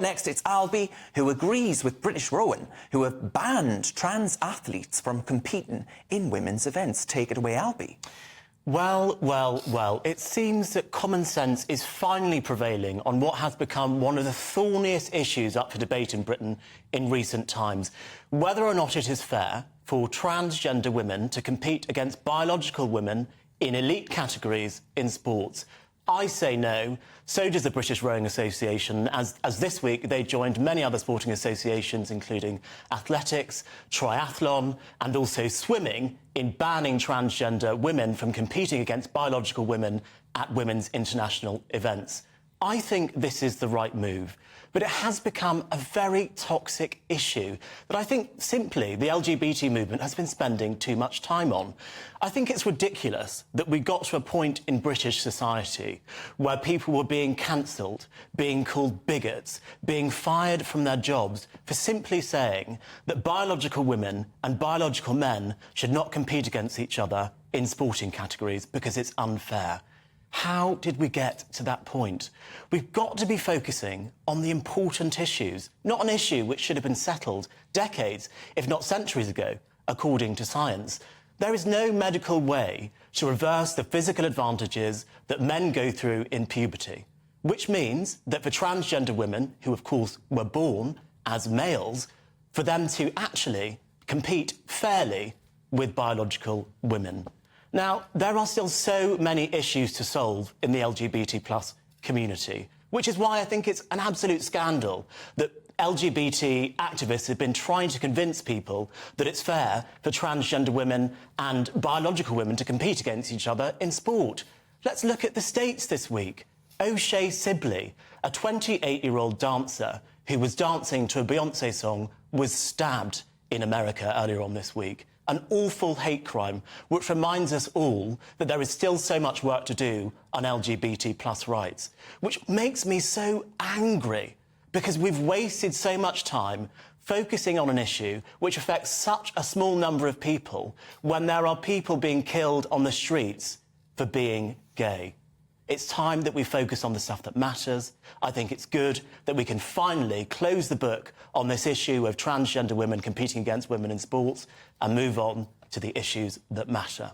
Next, it's Albie, who agrees with British Rowan, who have banned trans athletes from competing in women's events. Take it away, Albie. Well, it seems that common sense is finally prevailing on what has become one of the thorniest issues up for debate in Britain in recent times. Whether or not it is fair for transgender women to compete against biological women in elite categories in sports. I say no. So does the British Rowing Association, as this week they joined many other sporting associations, including athletics, triathlon and also swimming, in banning transgender women from competing against biological women at women's international events. I think this is the right move, but it has become a very toxic issue that I think simply the LGBT movement has been spending too much time on. I think it's ridiculous that we got to a point in British society where people were being cancelled, being called bigots, being fired from their jobs for simply saying that biological women and biological men should not compete against each other in sporting categories because it's unfair. How did we get to that point? We've got to be focusing on the important issues, not an issue which should have been settled decades, if not centuries ago, according to science. There is no medical way to reverse the physical advantages that men go through in puberty, which means that for transgender women, who of course were born as males, for them to actually compete fairly with biological women. Now, there are still so many issues to solve in the LGBT+ community, which is why I think it's an absolute scandal that LGBT activists have been trying to convince people that it's fair for transgender women and biological women to compete against each other in sport. Let's look at the States this week. O'Shea Sibley, a 28-year-old dancer who was dancing to a Beyoncé song, was stabbed in America earlier on this week. An awful hate crime, which reminds us all that there is still so much work to do on LGBT+ rights, which makes me so angry because we've wasted so much time focusing on an issue which affects such a small number of people when there are people being killed on the streets for being gay. It's time that we focus on the stuff that matters. I think it's good that we can finally close the book on this issue of transgender women competing against women in sports and move on to the issues that matter.